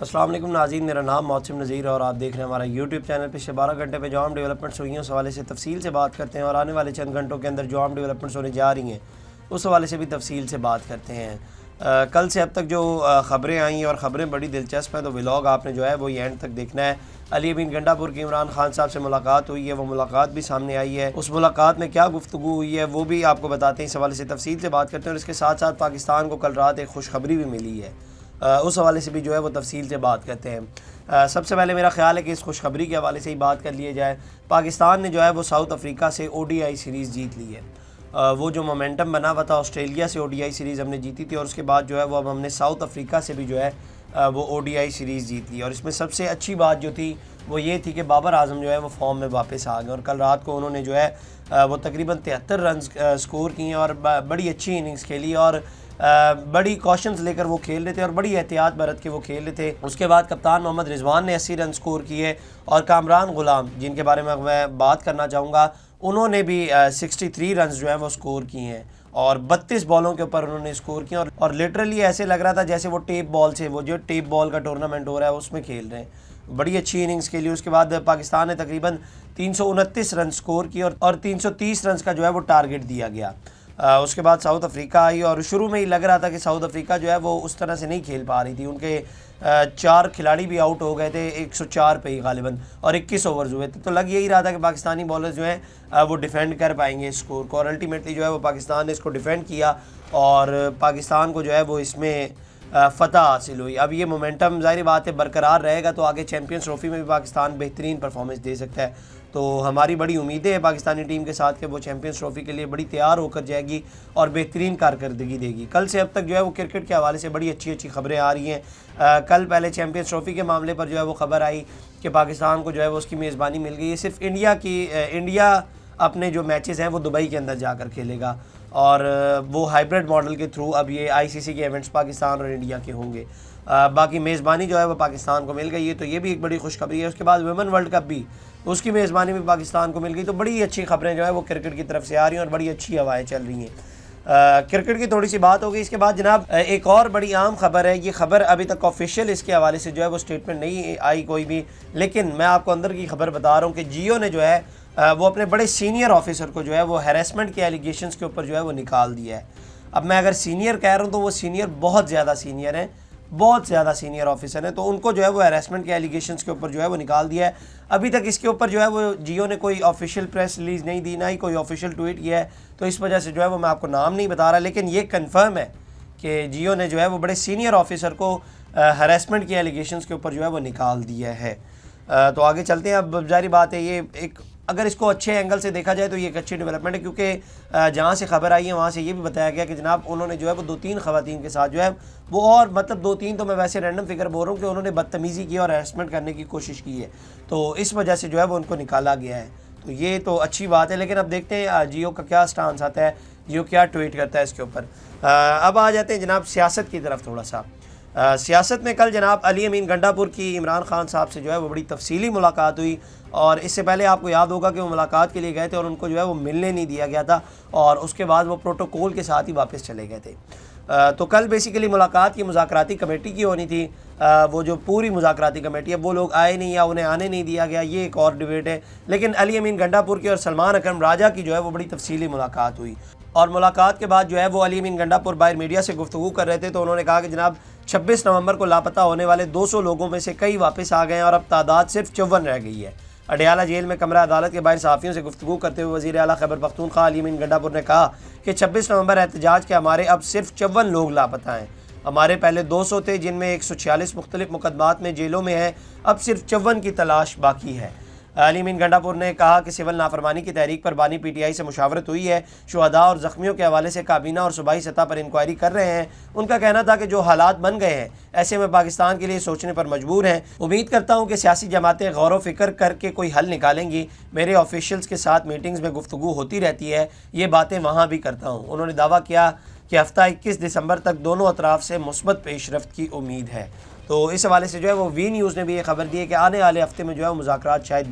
السلام علیکم ناظرین، میرا نام محسن نذیر اور آپ دیکھ رہے ہیں ہمارا یوٹیوب چینل۔ پچھلے 12 گھنٹے میں جو عام ڈیولپمنٹس ہوئی ہیں اس حوالے سے تفصیل سے بات کرتے ہیں، اور آنے والے چند گھنٹوں کے اندر جو عام ڈیولپمنٹس ہونے جا رہی ہیں اس حوالے سے بھی تفصیل سے بات کرتے ہیں۔ کل سے اب تک جو خبریں آئی ہیں اور خبریں بڑی دلچسپ ہیں، تو ولاگ آپ نے جو ہے وہ یہ اینڈ تک دیکھنا ہے۔ علی امین گنڈا پور کی عمران خان صاحب سے ملاقات ہوئی ہے، وہ ملاقات بھی سامنے آئی ہے، اس ملاقات میں کیا گفتگو ہوئی ہے وہ بھی آپ کو بتاتے ہیں، اس حوالے سے تفصیل سے بات کرتے ہیں۔ اور اس کے ساتھ ساتھ پاکستان کو کل رات ایک خوشخبری بھی ملی ہے، اس حوالے سے بھی جو ہے وہ تفصیل سے بات کرتے ہیں۔ سب سے پہلے میرا خیال ہے کہ اس خوشخبری کے حوالے سے ہی بات کر لیے جائے۔ پاکستان نے جو ہے وہ ساؤتھ افریقہ سے ODI سیریز جیت لی ہے۔ وہ جو مومنٹم بنا ہوا تھا، آسٹریلیا سے ODI سیریز ہم نے جیتی تھی، اور اس کے بعد جو ہے وہ اب ہم نے ساؤتھ افریقہ سے بھی جو ہے وہ ODI سیریز جیت لی۔ اور اس میں سب سے اچھی بات جو تھی وہ یہ تھی کہ بابر اعظم جو ہے وہ فارم میں واپس آ گئے، اور کل رات کو انہوں نے جو ہے وہ تقریباً 73 رنز سکور کیے، اور بڑی اچھی اننگز کھیلی، اور بڑی کوشنز لے کر وہ کھیل رہے تھے اور بڑی احتیاط برت کے وہ کھیل رہے تھے۔ اس کے بعد کپتان محمد رضوان نے 80 رن سکور کیے، اور کامران غلام جن کے بارے میں میں بات کرنا چاہوں گا، انہوں نے بھی 63 رنز جو ہیں وہ سکور کیے ہیں، اور 32 بالوں کے اوپر انہوں نے سکور کیا، اور لٹرلی ایسے لگ رہا تھا جیسے وہ ٹیپ بال سے، وہ جو ٹیپ بال کا ٹورنامنٹ ہو رہا ہے اس میں کھیل رہے ہیں۔ بڑی اچھی اننگز کے لیے اس کے بعد پاکستان نے تقریباً 329 رن سکور کی، اور 330 رنز کا جو ہے وہ ٹارگٹ دیا گیا۔ اس کے بعد ساؤتھ افریقہ آئی، اور شروع میں ہی لگ رہا تھا کہ ساؤتھ افریقہ جو ہے وہ اس طرح سے نہیں کھیل پا رہی تھی، ان کے 4 کھلاڑی بھی آؤٹ ہو گئے تھے 104 پہ ہی غالباً، اور 21 اوورز ہوئے تھے، تو لگ یہی رہا تھا کہ پاکستانی بالرز جو ہیں وہ ڈیفینڈ کر پائیں گے اس اسکور کو، اور الٹیمیٹلی جو ہے وہ پاکستان نے اس کو ڈیفینڈ کیا، اور پاکستان کو جو ہے وہ اس میں فتح حاصل ہوئی۔ اب یہ مومنٹم ظاہر بات ہے برقرار رہے گا تو آگے چیمپئنز ٹرافی میں بھی پاکستان بہترین پرفارمنس دے سکتا ہے، تو ہماری بڑی امیدیں ہیں پاکستانی ٹیم کے ساتھ کہ وہ چیمپئنز ٹرافی کے لیے بڑی تیار ہو کر جائے گی اور بہترین کارکردگی دے گی۔ کل سے اب تک جو ہے وہ کرکٹ کے حوالے سے بڑی اچھی خبریں آ رہی ہیں۔ کل پہلے چیمپئنز ٹرافی کے معاملے پر جو ہے وہ خبر آئی کہ پاکستان کو جو ہے وہ اس کی میزبانی مل گئی ہے، صرف انڈیا اپنے جو میچز ہیں وہ دبئی کے اندر جا کر کھیلے گا، اور وہ ہائبرڈ ماڈل کے تھرو اب یہ ICC کے ایونٹس پاکستان اور انڈیا کے ہوں گے۔ باقی میزبانی جو ہے وہ پاکستان کو مل گئی ہے، تو یہ بھی ایک بڑی خوشخبری ہے۔ اس کے بعد ویمن ورلڈ کپ بھی، اس کی میزبانی بھی پاکستان کو مل گئی، تو بڑی اچھی خبریں جو ہے وہ کرکٹ کی طرف سے آ رہی ہیں اور بڑی اچھی ہوائیں چل رہی ہیں۔ کرکٹ کی تھوڑی سی بات ہوگی۔ اس کے بعد جناب ایک اور بڑی عام خبر ہے، یہ خبر ابھی تک آفیشیل اس کے حوالے سے جو ہے وہ اسٹیٹمنٹ نہیں آئی کوئی بھی، لیکن میں آپ کو اندر کی خبر بتا رہا ہوں کہ جیو نے جو ہے وہ اپنے بڑے سینئر آفیسر کو جو ہے وہ ہیراسمنٹ کے ایلیگیشنز کے اوپر جو ہے وہ نکال دیا ہے۔ اب میں اگر سینئر کہہ رہا ہوں تو وہ سینئر بہت زیادہ سینئر ہیں، بہت زیادہ سینئر آفیسر ہیں، تو ان کو جو ہے وہ ہیراسمنٹ کے ایلیگیشنز کے اوپر جو ہے وہ نکال دیا ہے۔ ابھی تک اس کے اوپر جو ہے وہ جیو نے کوئی آفیشیل پریس ریلیز نہیں دی، نہ ہی کوئی آفیشیل ٹویٹ کیا ہے، تو اس وجہ سے جو ہے وہ میں آپ کو نام نہیں بتا رہا، لیکن یہ کنفرم ہے کہ جیو نے جو ہے وہ بڑے سینئر آفیسر کو ہیراسمنٹ کے ایلیگیشنز کے اوپر جو ہے وہ نکال دیا ہے۔ تو آگے چلتے ہیں۔ اب ظاہر بات ہے یہ ایک، اگر اس کو اچھے اینگل سے دیکھا جائے تو یہ ایک اچھی ڈیولپمنٹ ہے، کیونکہ جہاں سے خبر آئی ہے وہاں سے یہ بھی بتایا گیا کہ جناب انہوں نے جو ہے وہ 2-3 خواتین کے ساتھ جو ہے وہ، اور مطلب 2-3 تو میں ویسے رینڈم فگر بول رہا ہوں کہ انہوں نے بدتمیزی کی اور ہیراسمنٹ کرنے کی کوشش کی ہے، تو اس وجہ سے جو ہے وہ ان کو نکالا گیا ہے، تو یہ تو اچھی بات ہے۔ لیکن اب دیکھتے ہیں جیو کا کیا سٹانس آتا ہے، جیو کیا ٹویٹ کرتا ہے اس کے اوپر۔ اب آ جاتے ہیں جناب سیاست کی طرف تھوڑا سا۔ سیاست میں کل جناب علی امین گنڈا پور کی عمران خان صاحب سے جو ہے وہ بڑی تفصیلی ملاقات ہوئی، اور اس سے پہلے آپ کو یاد ہوگا کہ وہ ملاقات کے لیے گئے تھے اور ان کو جو ہے وہ ملنے نہیں دیا گیا تھا، اور اس کے بعد وہ پروٹوکول کے ساتھ ہی واپس چلے گئے تھے۔ تو کل بیسیکلی ملاقات کی مذاکراتی کمیٹی کی ہونی تھی، وہ جو پوری مذاکراتی کمیٹی ہے وہ لوگ آئے نہیں یا انہیں آنے نہیں دیا گیا، یہ ایک اور ڈیبیٹ ہے۔ لیکن علی امین گنڈا پور کی اور سلمان اکرم راجہ کی جو ہے وہ بڑی تفصیلی ملاقات ہوئی، اور ملاقات کے بعد جو ہے وہ علی امین گنڈا پور باہر میڈیا سے گفتگو کر رہے تھے، تو انہوں نے کہا کہ جناب 26 نومبر کو لاپتہ ہونے والے 200 لوگوں میں سے کئی واپس آ گئے ہیں، اور اب تعداد صرف 54 رہ گئی ہے۔ اڈیالہ جیل میں کمرہ عدالت کے باہر صحافیوں سے گفتگو کرتے ہوئے وزیر اعلیٰ خیبر پختونخوا علی امین گنڈا پور نے کہا کہ 26 نومبر احتجاج کے ہمارے اب صرف 54 لوگ لاپتہ ہیں، ہمارے پہلے 200 تھے جن میں 146 مختلف مقدمات میں جیلوں میں ہیں، اب صرف 54 کی تلاش باقی ہے۔ علی امین گنڈا پور نے کہا کہ سول نافرمانی کی تحریک پر بانی PTI سے مشاورت ہوئی ہے، شہداء اور زخمیوں کے حوالے سے کابینہ اور صوبائی سطح پر انکوائری کر رہے ہیں۔ ان کا کہنا تھا کہ جو حالات بن گئے ہیں ایسے میں پاکستان کے لیے سوچنے پر مجبور ہیں، امید کرتا ہوں کہ سیاسی جماعتیں غور و فکر کر کے کوئی حل نکالیں گی، میرے آفیشیلز کے ساتھ میٹنگز میں گفتگو ہوتی رہتی ہے، یہ باتیں وہاں بھی کرتا ہوں۔ انہوں نے دعویٰ کیا کہ ہفتہ 21 دسمبر تک دونوں اطراف سے مثبت پیش رفت کی امید ہے۔ تو اس حوالے سے جو ہے وہ وی نیوز نے بھی یہ خبر دی ہے کہ آنے والے ہفتے میں جو ہے وہ مذاکرات شاید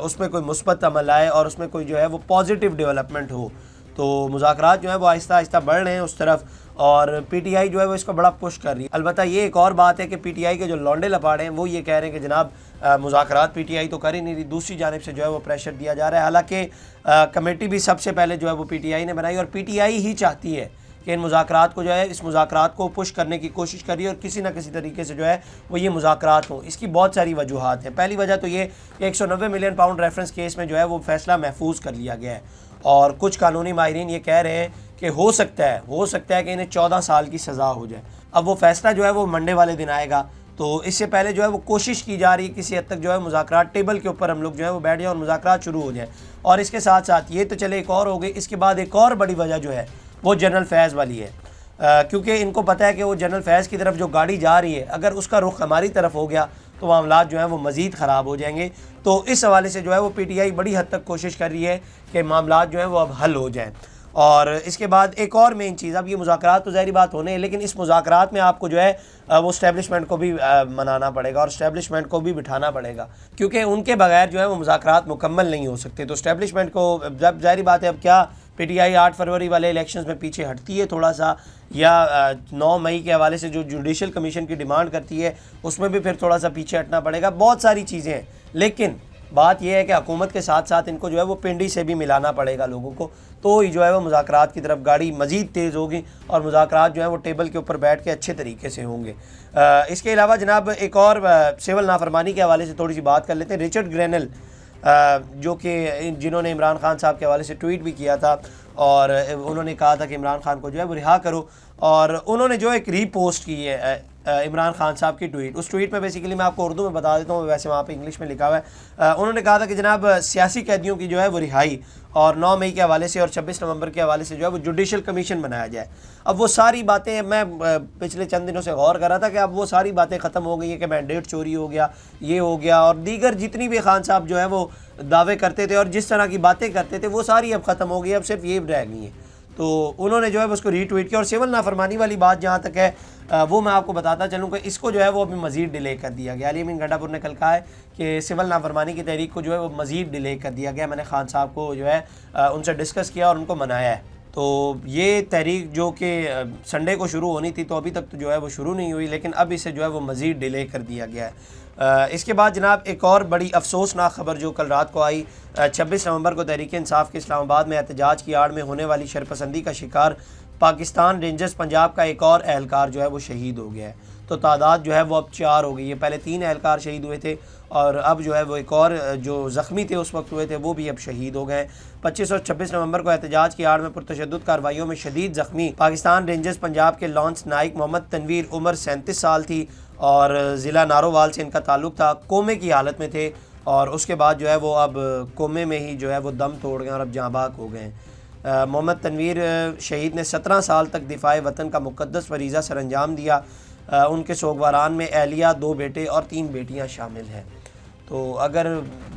اس میں کوئی مثبت عمل آئے اور اس میں کوئی جو ہے وہ پازیٹیو ڈیولپمنٹ ہو۔ تو تو مذاکرات جو ہے وہ آہستہ آہستہ بڑھ رہے ہیں اس طرف، اور پی ٹی آئی جو ہے وہ اس کو بڑا پش کر رہی ہے۔ البتہ یہ ایک اور بات ہے کہ پی ٹی آئی کے جو لونڈے لپاڑے ہیں وہ یہ کہہ رہے ہیں کہ جناب مذاکرات پی ٹی آئی تو کر ہی نہیں رہی، دوسری جانب سے جو ہے وہ پریشر دیا جا رہا ہے۔ حالانکہ کمیٹی بھی سب سے پہلے جو ہے وہ پی ٹی آئی نے بنائی، اور پی ٹی آئی ہی چاہتی ہے کہ ان مذاکرات کو جو ہے، اس مذاکرات کو پش کرنے کی کوشش کر رہی ہے، اور کسی نہ کسی طریقے سے جو ہے وہ یہ مذاکرات ہوں۔ اس کی بہت ساری وجوہات ہیں۔ پہلی وجہ تو یہ کہ 190 ملین پاؤنڈ ریفرنس کیس میں جو ہے وہ فیصلہ محفوظ کر لیا گیا ہے، اور کچھ قانونی ماہرین یہ کہہ رہے ہیں کہ ہو سکتا ہے کہ انہیں 14 سال کی سزا ہو جائے۔ اب وہ فیصلہ جو ہے وہ منڈے والے دن آئے گا، تو اس سے پہلے جو ہے وہ کوشش کی جا رہی ہے کسی حد تک جو ہے مذاکرات ٹیبل کے اوپر ہم لوگ جو ہے وہ بیٹھ جائیں اور مذاکرات شروع ہو جائیں۔ اور اس کے ساتھ ساتھ یہ تو چلے ایک اور ہو گئی، اس کے بعد ایک اور بڑی وجہ جو ہے وہ جنرل فیض والی ہے، کیونکہ ان کو پتہ ہے کہ وہ جنرل فیض کی طرف جو گاڑی جا رہی ہے، اگر اس کا رخ ہماری طرف ہو گیا تو معاملات جو ہیں وہ مزید خراب ہو جائیں گے۔ تو اس حوالے سے جو ہے وہ پی ٹی آئی بڑی حد تک کوشش کر رہی ہے کہ معاملات جو ہیں وہ اب حل ہو جائیں۔ اور اس کے بعد ایک اور مین چیز، اب یہ مذاکرات تو ظاہری بات ہونے ہیں، لیکن اس مذاکرات میں آپ کو جو ہے وہ اسٹیبلشمنٹ کو بھی منانا پڑے گا، اور اسٹیبلشمنٹ کو بھی بٹھانا پڑے گا، کیونکہ ان کے بغیر جو ہے وہ مذاکرات مکمل نہیں ہو سکتے۔ تو اسٹیبلشمنٹ کو جب ظاہری بات ہے، اب کیا پی ٹی آئی 8 فروری والے الیکشنز میں پیچھے ہٹتی ہے تھوڑا سا، یا 9 مئی کے حوالے سے جو جوڈیشل کمیشن کی ڈیمانڈ کرتی ہے اس میں بھی پھر تھوڑا سا پیچھے ہٹنا پڑے گا، بہت ساری چیزیں ہیں۔ لیکن بات یہ ہے کہ حکومت کے ساتھ ساتھ ان کو جو ہے وہ پنڈی سے بھی ملانا پڑے گا لوگوں کو، تو ہی جو ہے وہ مذاکرات کی طرف گاڑی مزید تیز ہوگی، اور مذاکرات جو ہیں وہ ٹیبل کے اوپر بیٹھ کے اچھے طریقے سے ہوں گے۔ اس کے علاوہ جناب ایک اور سول نافرمانی کے حوالے سے تھوڑی سی بات کر لیتے ہیں۔ رچرڈ گرینل جو کہ جنہوں نے عمران خان صاحب کے حوالے سے ٹویٹ بھی کیا تھا، اور انہوں نے کہا تھا کہ عمران خان کو جو ہے وہ رہا کرو، اور انہوں نے جو ایک ری پوسٹ کی ہے عمران خان صاحب کی ٹویٹ، اس ٹویٹ میں بیسیکلی میں آپ کو اردو میں بتا دیتا ہوں، ویسے وہاں پہ انگلش میں لکھا ہوا ہے۔ انہوں نے کہا تھا کہ جناب سیاسی قیدیوں کی جو ہے وہ رہائی، اور 9 مئی کے حوالے سے اور 26 نومبر کے حوالے سے جو ہے وہ جوڈیشل کمیشن بنایا جائے۔ اب وہ ساری باتیں، میں پچھلے چند دنوں سے غور کر رہا تھا کہ اب وہ ساری باتیں ختم ہو گئی ہیں، کہ مینڈیٹ چوری ہو گیا، یہ ہو گیا، اور دیگر جتنی بھی خان صاحب جو ہے وہ دعوے کرتے تھے اور جس طرح کی باتیں کرتے تھے وہ ساری اب ختم ہو گئی، اب صرف یہ رہ گئی ہیں۔ تو انہوں نے جو ہے اس کو ری ٹویٹ کیا۔ اور سول نافرمانی والی بات جہاں تک ہے وہ میں آپ کو بتاتا چلوں کہ اس کو جو ہے وہ ابھی مزید ڈیلے کر دیا گیا۔ علی امین گنڈا پور نے کل کہا ہے کہ سول نافرمانی کی تحریک کو جو ہے وہ مزید ڈیلے کر دیا گیا، میں نے خان صاحب کو جو ہے ان سے ڈسکس کیا اور ان کو منایا ہے۔ تو یہ تحریک جو کہ سنڈے کو شروع ہونی تھی تو ابھی تک تو جو ہے وہ شروع نہیں ہوئی، لیکن اب اسے جو ہے وہ مزید ڈیلے کر دیا گیا ہے۔ اس کے بعد جناب ایک اور بڑی افسوسناک خبر جو کل رات کو آئی، 26 نومبر کو تحریک انصاف کے اسلام آباد میں احتجاج کی آڑ میں ہونے والی شرپسندی کا شکار پاکستان رینجرز پنجاب کا ایک اور اہلکار جو ہے وہ شہید ہو گیا ہے۔ تو تعداد جو ہے وہ اب 4 ہو گئی ہے، پہلے 3 اہلکار شہید ہوئے تھے، اور اب جو ہے وہ ایک اور جو زخمی تھے اس وقت ہوئے تھے وہ بھی اب شہید ہو گئے۔ 25 اور 26 نومبر کو احتجاج کی آڑ میں پرتشدد کارروائیوں میں شدید زخمی پاکستان رینجرز پنجاب کے لانس نائک محمد تنویر، عمر 37 سال تھی، اور ضلع نارووال سے ان کا تعلق تھا، کومے کی حالت میں تھے، اور اس کے بعد جو ہے وہ اب کومے میں ہی جو ہے وہ دم توڑ گئے اور اب جاں بحق ہو گئے۔ محمد تنویر شہید نے 17 سال تک دفاع وطن کا مقدس فریضہ سر انجام دیا۔ ان کے سوگواران میں اہلیہ، 2 بیٹے اور 3 بیٹیاں شامل ہیں۔ تو اگر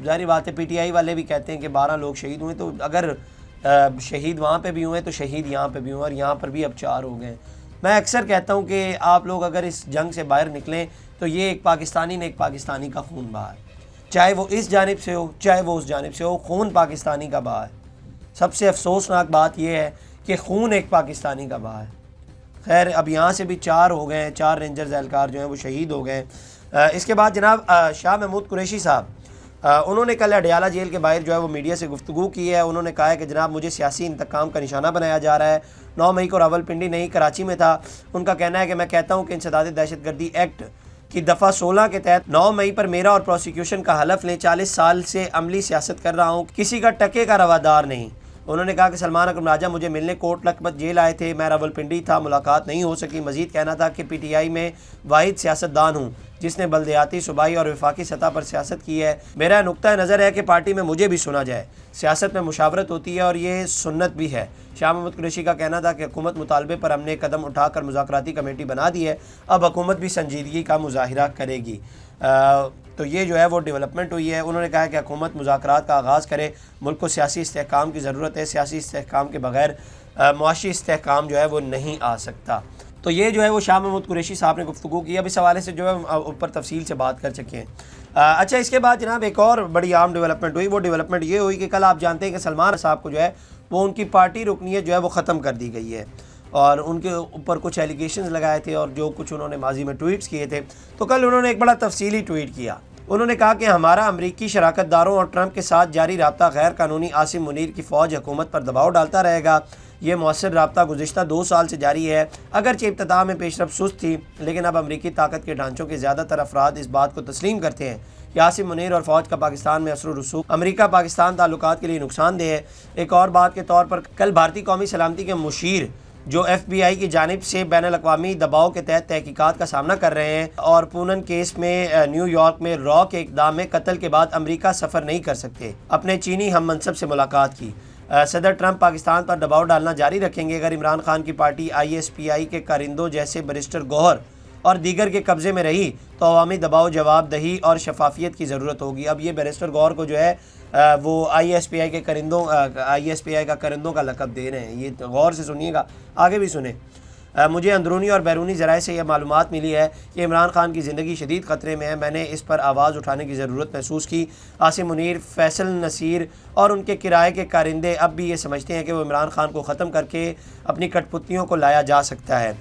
ظاہری بات ہے پی ٹی آئی والے بھی کہتے ہیں کہ 12 لوگ شہید ہوئے، تو اگر شہید وہاں پہ بھی ہوئے تو شہید یہاں پہ بھی ہوئے، اور یہاں پر بھی اب 4 ہو گئے۔ میں اکثر کہتا ہوں کہ آپ لوگ اگر اس جنگ سے باہر نکلیں تو یہ ایک پاکستانی نے ایک پاکستانی کا خون بہا ہے، چاہے وہ اس جانب سے ہو چاہے وہ اس جانب سے ہو، خون پاکستانی کا بہا ہے۔ سب سے افسوسناک بات یہ ہے کہ خون ایک پاکستانی کا بہا ہے۔ خیر اب یہاں سے بھی 4 ہو گئے ہیں، 4 رینجرز اہلکار جو ہیں وہ شہید ہو گئے ہیں۔ اس کے بعد جناب شاہ محمود قریشی صاحب، انہوں نے کل اڈیالہ جیل کے باہر جو ہے وہ میڈیا سے گفتگو کی ہے۔ انہوں نے کہا ہے کہ جناب مجھے سیاسی انتقام کا نشانہ بنایا جا رہا ہے۔ 9 مئی کو راولپنڈی نہیں کراچی میں تھا۔ ان کا کہنا ہے کہ میں کہتا ہوں کہ انسداد دہشت گردی ایکٹ کی دفعہ 16 کے تحت 9 مئی پر میرا اور پروسیکیوشن کا حلف لیں، 40 سال سے عملی سیاست کر رہا ہوں، کسی کا ٹکے کا روادار نہیں۔ انہوں نے کہا کہ سلمان اکرم راجہ مجھے ملنے کوٹ لکھپت جیل آئے تھے، میں راولپنڈی تھا، ملاقات نہیں ہو سکی۔ مزید کہنا تھا کہ پی ٹی آئی میں واحد سیاستدان ہوں جس نے بلدیاتی، صوبائی اور وفاقی سطح پر سیاست کی ہے۔ میرا نقطہ نظر ہے کہ پارٹی میں مجھے بھی سنا جائے، سیاست میں مشاورت ہوتی ہے اور یہ سنت بھی ہے۔ شاہ محمود قریشی کا کہنا تھا کہ حکومت مطالبے پر ہم نے قدم اٹھا کر مذاکراتی کمیٹی بنا دی ہے، اب حکومت بھی سنجیدگی کا مظاہرہ کرے گی۔ تو یہ جو ہے وہ ڈیولپمنٹ ہوئی ہے۔ انہوں نے کہا کہ حکومت مذاکرات کا آغاز کرے، ملک کو سیاسی استحکام کی ضرورت ہے، سیاسی استحکام کے بغیر معاشی استحکام جو ہے وہ نہیں آ سکتا۔ تو یہ جو ہے وہ شاہ محمود قریشی صاحب نے گفتگو کی، اب اس حوالے سے جو ہے اوپر تفصیل سے بات کر چکے ہیں۔ اچھا اس کے بعد جناب ایک اور بڑی عام ڈیولپمنٹ ہوئی، وہ ڈیولپمنٹ یہ ہوئی کہ کل آپ جانتے ہیں کہ سلمان صاحب کو جو ہے وہ ان کی پارٹی رکنیت جو ہے وہ ختم کر دی گئی ہے، اور ان کے اوپر کچھ ایلیگیشنز لگائے تھے اور جو کچھ انہوں نے ماضی میں ٹویٹس کیے تھے، تو کل انہوں نے ایک بڑا تفصیلی ٹویٹ کیا۔ انہوں نے کہا کہ ہمارا امریکی شراکت داروں اور ٹرمپ کے ساتھ جاری رابطہ غیر قانونی عاصم منیر کی فوج حکومت پر دباؤ ڈالتا رہے گا۔ یہ مؤثر رابطہ گزشتہ 2 سال سے جاری ہے، اگرچہ ابتدا میں پیش رفت سست تھی، لیکن اب امریکی طاقت کے ڈھانچوں کے زیادہ تر افراد اس بات کو تسلیم کرتے ہیں کہ عاصم منیر اور فوج کا پاکستان میں اثر و رسوخ امریکہ پاکستان تعلقات کے لیے نقصان دہ ہے۔ ایک اور بات کے طور پر کل بھارتی قومی سلامتی کے مشیر جو ایف بی آئی کی جانب سے بین الاقوامی دباؤ کے تحت تحقیقات کا سامنا کر رہے ہیں اور پونن کیس میں نیو یارک میں را کے اقدام میں قتل کے بعد امریکہ سفر نہیں کر سکتے، اپنے چینی ہم منصب سے ملاقات کی۔ صدر ٹرمپ پاکستان پر دباؤ ڈالنا جاری رکھیں گے اگر عمران خان کی پارٹی آئی ایس پی آئی کے کارندوں جیسے بیرسٹر گوہر اور دیگر کے قبضے میں رہی تو عوامی دباؤ، جواب دہی اور شفافیت کی ضرورت ہوگی۔ اب یہ بیرسٹر گوہر کو جو ہے وہ آئی ایس پی آئی کا کرندوں کا لقب دے رہے ہیں۔ یہ غور سے سنیے گا، آگے بھی سنیں۔ مجھے اندرونی اور بیرونی ذرائع سے یہ معلومات ملی ہے کہ عمران خان کی زندگی شدید خطرے میں ہے۔ میں نے اس پر آواز اٹھانے کی ضرورت محسوس کی۔ عاصم منیر، فیصل نصیر اور ان کے کرائے کے کارندے اب بھی یہ سمجھتے ہیں کہ وہ عمران خان کو ختم کر کے اپنی کٹ پتلیوں کو لایا جا سکتا ہے۔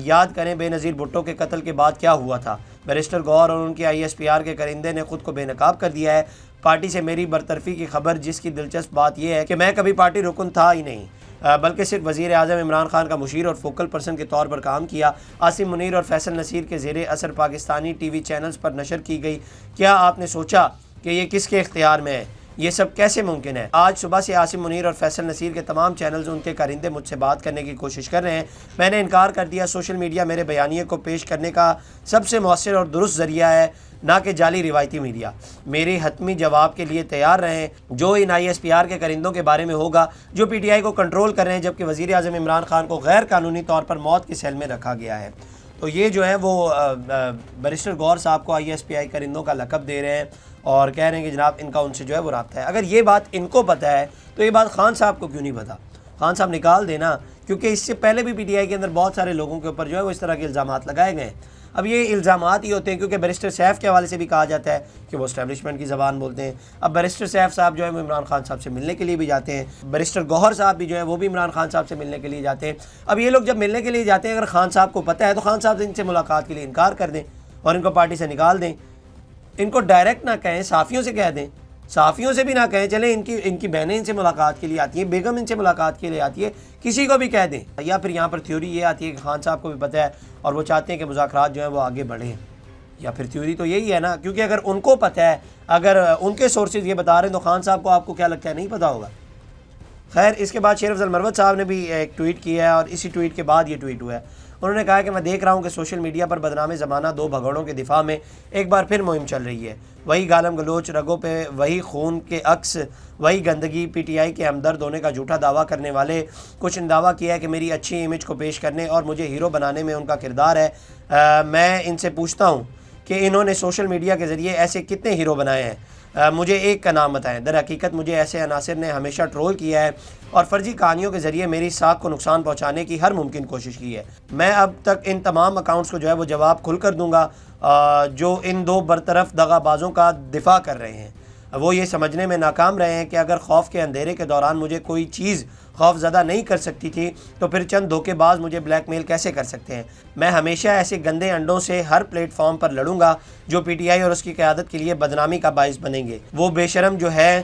یاد کریں بے نظیر بھٹو کے قتل کے بعد کیا ہوا تھا۔ بیرسٹر گوہر اور ان کے آئی ایس پی آر کے کرندے نے خود کو بے نقاب کر دیا ہے۔ پارٹی سے میری برطرفی کی خبر، جس کی دلچسپ بات یہ ہے کہ میں کبھی پارٹی رکن تھا ہی نہیں، بلکہ صرف وزیر اعظم عمران خان کا مشیر اور فوکل پرسن کے طور پر کام کیا۔ عاصم منیر اور فیصل نصیر کے زیر اثر پاکستانی ٹی وی چینلز پر نشر کی گئی۔ کیا آپ نے سوچا کہ یہ کس کے اختیار میں ہے؟ یہ سب کیسے ممکن ہے؟ آج صبح سے عاصم منیر اور فیصل نصیر کے تمام چینلز ان کے کارندے مجھ سے بات کرنے کی کوشش کر رہے ہیں۔ میں نے انکار کر دیا۔ سوشل میڈیا میرے بیانیے کو پیش کرنے کا سب سے مؤثر اور درست ذریعہ ہے، نہ کہ جعلی روایتی میڈیا۔ میرے حتمی جواب کے لیے تیار رہیں جو ان آئی ایس پی آر کے کرندوں کے بارے میں ہوگا جو پی ٹی آئی کو کنٹرول کر رہے ہیں، جبکہ وزیر اعظم عمران خان کو غیر قانونی طور پر موت کی سیل میں رکھا گیا ہے۔ تو یہ جو ہے وہ بیرسٹر گوہر صاحب کو آئی ایس پی آئی کرندوں کا لقب دے رہے ہیں اور کہہ رہے ہیں کہ جناب ان کا ان سے جو ہے وہ رابطہ ہے۔ اگر یہ بات ان کو پتہ ہے تو یہ بات خان صاحب کو کیوں نہیں پتہ؟ خان صاحب نکال دینا، کیونکہ اس سے پہلے بھی پی ٹی آئی کے اندر بہت سارے لوگوں کے اوپر جو ہے وہ اس طرح کے الزامات لگائے گئے ہیں۔ اب یہ الزامات ہی ہوتے ہیں کیونکہ بیرسٹر سیف کے حوالے سے بھی کہا جاتا ہے کہ وہ اسٹیبلشمنٹ کی زبان بولتے ہیں۔ اب بیرسٹر سیف صاحب جو ہے وہ عمران خان صاحب سے ملنے کے لیے بھی جاتے ہیں، بیرسٹر گوہر صاحب بھی جو ہے وہ بھی عمران خان صاحب سے ملنے کے لیے جاتے ہیں۔ اب یہ لوگ جب ملنے کے لیے جاتے ہیں، اگر خان صاحب کو پتہ ہے تو خان صاحب ان سے ملاقات کے لیے انکار کر دیں اور ان کو پارٹی سے نکال دیں۔ ان کو ڈائریکٹ نہ کہیں، صحافیوں سے کہہ دیں، صحافیوں سے بھی نہ کہیں، چلیں ان کی بہنیں ان سے ملاقات کے لیے آتی ہیں، بیگم ان سے ملاقات کے لیے آتی ہے، کسی کو بھی کہہ دیں۔ یا پھر یہاں پر تھیوری یہ آتی ہے کہ خان صاحب کو بھی پتہ ہے اور وہ چاہتے ہیں کہ مذاکرات جو ہیں وہ آگے بڑھیں، یا پھر تھیوری تو یہی ہے نا، کیونکہ اگر ان کو پتہ ہے، اگر ان کے سورسز یہ بتا رہے ہیں تو خان صاحب کو آپ کو کیا لگتا ہے نہیں پتہ ہوگا؟ خیر، اس کے بعد شیر افضل مروت صاحب نے بھی ایک ٹویٹ کیا ہے اور اسی ٹویٹ کے بعد یہ ٹویٹ ہوا ہے۔ انہوں نے کہا کہ میں دیکھ رہا ہوں کہ سوشل میڈیا پر بدنام زمانہ دو بھگوڑوں کے دفاع میں ایک بار پھر مہم چل رہی ہے۔ وہی گالم گلوچ، رگوں پہ وہی خون کے عکس، وہی گندگی۔ پی ٹی آئی کے ہمدرد ہونے کا جھوٹا دعویٰ کرنے والے کچھ نے دعویٰ کیا ہے کہ میری اچھی امیج کو پیش کرنے اور مجھے ہیرو بنانے میں ان کا کردار ہے۔ میں ان سے پوچھتا ہوں کہ انہوں نے سوشل میڈیا کے ذریعے ایسے کتنے ہیرو بنائے ہیں؟ مجھے ایک کا نام بتائیں۔ در حقیقت مجھے ایسے عناصر نے ہمیشہ ٹرول کیا ہے اور فرضی کہانیوں کے ذریعے میری ساکھ کو نقصان پہنچانے کی ہر ممکن کوشش کی ہے۔ میں اب تک ان تمام اکاؤنٹس کو جو ہے وہ جواب کھل کر دوں گا جو ان دو برطرف دغا بازوں کا دفاع کر رہے ہیں۔ وہ یہ سمجھنے میں ناکام رہے ہیں کہ اگر خوف کے اندھیرے کے دوران مجھے کوئی چیز خوف زدہ نہیں کر سکتی تھی تو پھر چند دھوکے باز مجھے بلیک میل کیسے کر سکتے ہیں۔ میں ہمیشہ ایسے گندے انڈوں سے ہر پلیٹ فارم پر لڑوں گا جو پی ٹی آئی اور اس کی قیادت کے لیے بدنامی کا باعث بنیں گے۔ وہ بے شرم جو ہے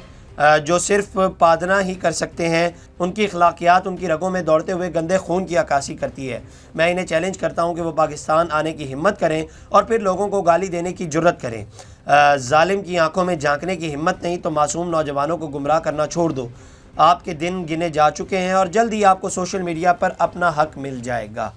جو صرف پادنا ہی کر سکتے ہیں، ان کی اخلاقیات ان کی رگوں میں دوڑتے ہوئے گندے خون کی عکاسی کرتی ہے۔ میں انہیں چیلنج کرتا ہوں کہ وہ پاکستان آنے کی ہمت کریں اور پھر لوگوں کو گالی دینے کی جرت کریں۔ ظالم کی آنکھوں میں جھانکنے کی ہمت نہیں تو معصوم نوجوانوں کو گمراہ کرنا چھوڑ دو۔ آپ کے دن گنے جا چکے ہیں اور جلد ہی آپ کو سوشل میڈیا پر اپنا حق مل جائے گا۔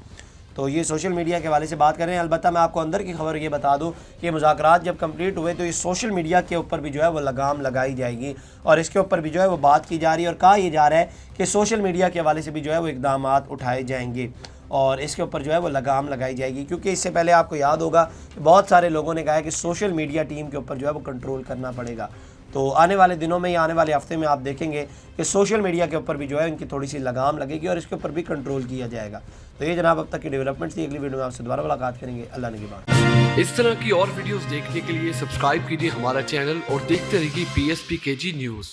تو یہ سوشل میڈیا کے حوالے سے بات کر رہے ہیں۔ البتہ میں آپ کو اندر کی خبر یہ بتا دوں کہ مذاکرات جب کمپلیٹ ہوئے تو یہ سوشل میڈیا کے اوپر بھی جو ہے وہ لگام لگائی جائے گی اور اس کے اوپر بھی جو ہے وہ بات کی جا رہی ہے اور کہا یہ جا رہا ہے کہ سوشل میڈیا کے حوالے سے بھی جو ہے وہ اقدامات اٹھائے جائیں گے اور اس کے اوپر جو ہے وہ لگام لگائی جائے گی، کیونکہ اس سے پہلے آپ کو یاد ہوگا کہ بہت سارے لوگوں نے کہا ہے کہ سوشل میڈیا ٹیم کے اوپر جو ہے وہ کنٹرول کرنا پڑے گا۔ تو آنے والے دنوں میں یا آنے والے ہفتے میں آپ دیکھیں گے کہ سوشل میڈیا کے اوپر بھی جو ہے ان کی تھوڑی سی لگام لگے گی اور اس کے اوپر بھی کنٹرول کیا جائے گا۔ تو یہ جناب اب تک کی ڈیولپمنٹس تھی۔ اگلی ویڈیو میں آپ سے دوبارہ ملاقات کریں گے۔ اللہ نگہبان۔ اس طرح کی اور ویڈیوز دیکھنے کے لیے سبسکرائب کیجیے ہمارا چینل اور دیکھتے رہیے PSPKG نیوز۔